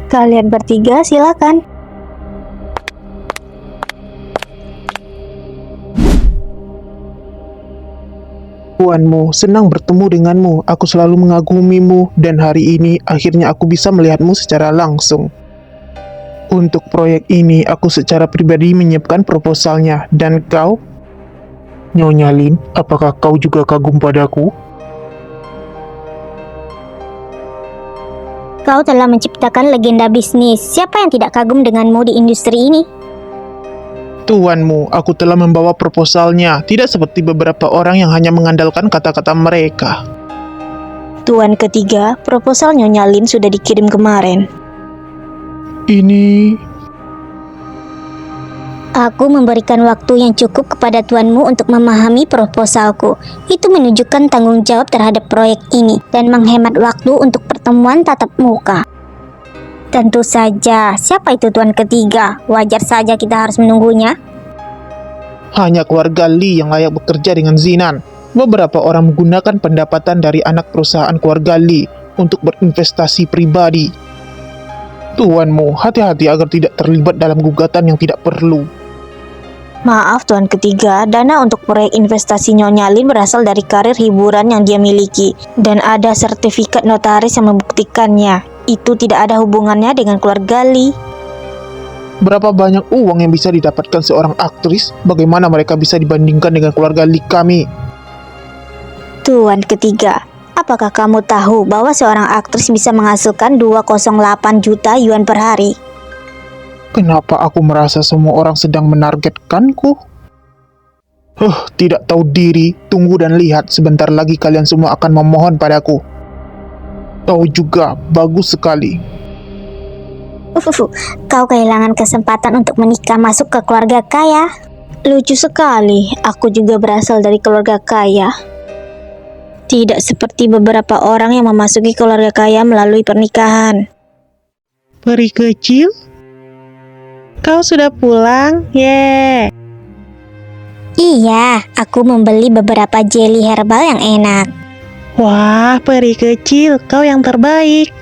Kalian bertiga silakan. Tuanmu, senang bertemu denganmu. Aku selalu mengagumimu dan hari ini akhirnya aku bisa melihatmu secara langsung. Untuk proyek ini, aku secara pribadi menyiapkan proposalnya. Dan kau? Nyonya Lin, apakah kau juga kagum padaku? Kau telah menciptakan legenda bisnis. Siapa yang tidak kagum denganmu di industri ini? Tuanmu, aku telah membawa proposalnya. Tidak seperti beberapa orang yang hanya mengandalkan kata-kata mereka. Tuan ketiga, proposal Nyonya Lin sudah dikirim kemarin. Ini... Aku memberikan waktu yang cukup kepada tuanmu untuk memahami proposalku. Itu menunjukkan tanggung jawab terhadap proyek ini dan menghemat waktu untuk pertemuan tatap muka. Tentu saja, siapa itu tuan ketiga? Wajar saja kita harus menunggunya. Hanya keluarga Li yang layak bekerja dengan Zinan. Beberapa orang menggunakan pendapatan dari anak perusahaan keluarga Li untuk berinvestasi pribadi. Tuanmu, hati-hati agar tidak terlibat dalam gugatan yang tidak perlu. Maaf Tuan ketiga, dana untuk proyek investasi Nyonya Lin berasal dari karir hiburan yang dia miliki. Dan ada sertifikat notaris yang membuktikannya. Itu tidak ada hubungannya dengan keluarga Li. Berapa banyak uang yang bisa didapatkan seorang aktris? Bagaimana mereka bisa dibandingkan dengan keluarga Li kami? Tuan ketiga, apakah kamu tahu bahwa seorang aktris bisa menghasilkan 208 juta yuan per hari? Kenapa aku merasa semua orang sedang menargetkanku? Tidak tahu diri. Tunggu dan lihat, sebentar lagi kalian semua akan memohon padaku. Tahu juga, bagus sekali. Kau kehilangan kesempatan untuk menikah masuk ke keluarga kaya. Lucu sekali, aku juga berasal dari keluarga kaya. Tidak seperti beberapa orang yang memasuki keluarga kaya melalui pernikahan. Peri kecil? Kau sudah pulang? Yeay! Iya, aku membeli beberapa jelly herbal yang enak. Wah, peri kecil, kau yang terbaik.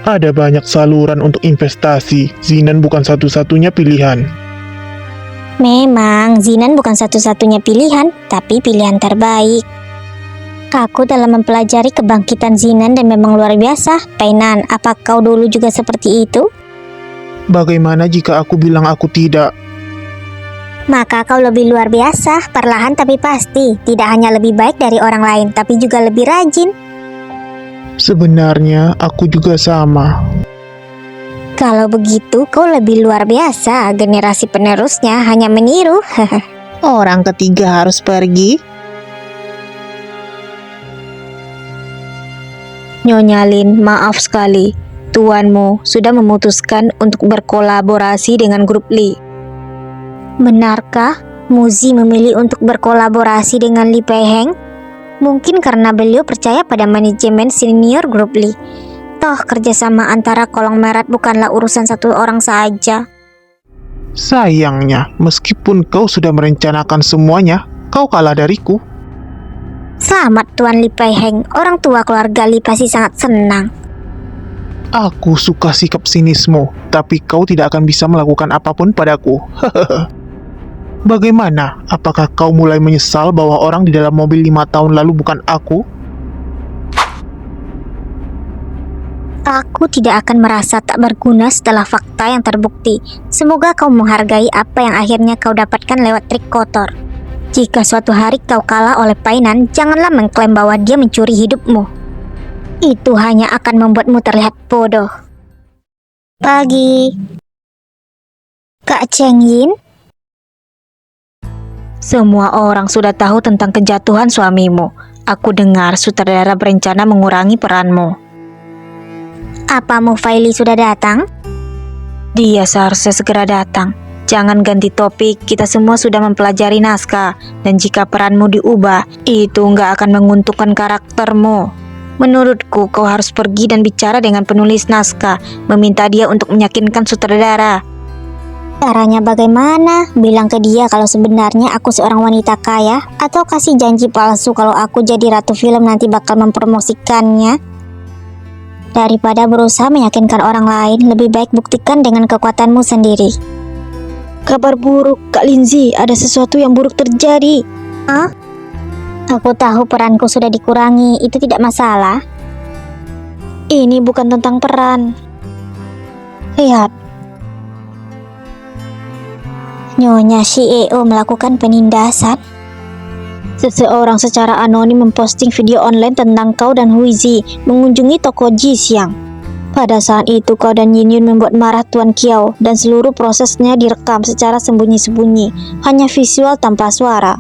Ada banyak saluran untuk investasi. Zinan bukan satu-satunya pilihan. Memang, Zinan bukan satu-satunya pilihan, tapi pilihan terbaik. Aku telah mempelajari kebangkitan Zinan dan memang luar biasa. Painan, apa kau dulu juga seperti itu? Bagaimana jika aku bilang aku tidak? Maka kau lebih luar biasa, perlahan tapi pasti. Tidak hanya lebih baik dari orang lain, tapi juga lebih rajin. Sebenarnya aku juga sama. Kalau begitu, kau lebih luar biasa. Generasi penerusnya hanya meniru. Orang ketiga harus pergi. Nyonya Lin, maaf sekali. Tuanmu sudah memutuskan untuk berkolaborasi dengan grup Li. Benarkah Muzi memilih untuk berkolaborasi dengan Li Peiheng? Mungkin karena beliau percaya pada manajemen senior grup Li. Toh kerjasama antara konglomerat bukanlah urusan satu orang saja. Sayangnya, meskipun kau sudah merencanakan semuanya, kau kalah dariku. Selamat Tuan Li Peiheng, orang tua keluarga Li pasti sangat senang. Aku suka sikap sinismu, tapi kau tidak akan bisa melakukan apapun padaku. Bagaimana? Apakah kau mulai menyesal bahwa orang di dalam mobil 5 tahun lalu bukan aku? Aku tidak akan merasa tak berguna setelah fakta yang terbukti. Semoga kau menghargai apa yang akhirnya kau dapatkan lewat trik kotor. Jika suatu hari kau kalah oleh Painan, janganlah mengklaim bahwa dia mencuri hidupmu. Itu hanya akan membuatmu terlihat bodoh. Pagi. Kak Cheng Yin? Semua orang sudah tahu tentang kejatuhan suamimu. Aku dengar sutradara berencana mengurangi peranmu. Apa Mufaili sudah datang? Dia seharusnya segera datang. Jangan ganti topik, kita semua sudah mempelajari naskah. Dan jika peranmu diubah, itu nggak akan menguntungkan karaktermu. Menurutku, kau harus pergi dan bicara dengan penulis naskah, meminta dia untuk meyakinkan sutradara. Caranya bagaimana? Bilang ke dia kalau sebenarnya aku seorang wanita kaya, atau kasih janji palsu kalau aku jadi ratu film nanti bakal mempromosikannya. Daripada berusaha meyakinkan orang lain, lebih baik buktikan dengan kekuatanmu sendiri. Kabar buruk, Kak Lindsay. Ada sesuatu yang buruk terjadi. Aku tahu peranku sudah dikurangi, itu tidak masalah. Ini bukan tentang peran. Lihat, Nyonya CEO melakukan penindasan. seseorang secara anonim memposting video online tentang kau dan Huizi mengunjungi toko Ji Xiang. Pada saat itu kau dan Yin Yun membuat marah Tuan Kiao dan seluruh prosesnya direkam secara sembunyi-sembunyi, hanya visual tanpa suara.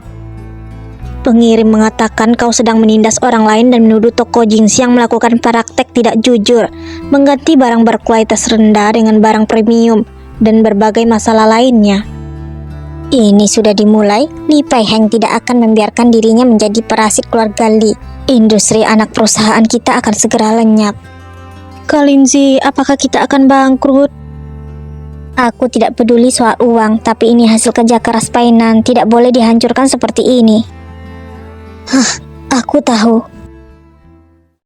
Pengirim mengatakan kau sedang menindas orang lain dan menuduh toko Jin Xiang melakukan praktek tidak jujur, mengganti barang berkualitas rendah dengan barang premium, dan berbagai masalah lainnya. Ini sudah dimulai, Li Pai Heng tidak akan membiarkan dirinya menjadi parasit keluarga Li. Industri anak perusahaan kita akan segera lenyap. Kak Lindsay, apakah kita akan bangkrut? Aku tidak peduli soal uang, tapi ini hasil kerja keras Painan, tidak boleh dihancurkan seperti ini. Aku tahu,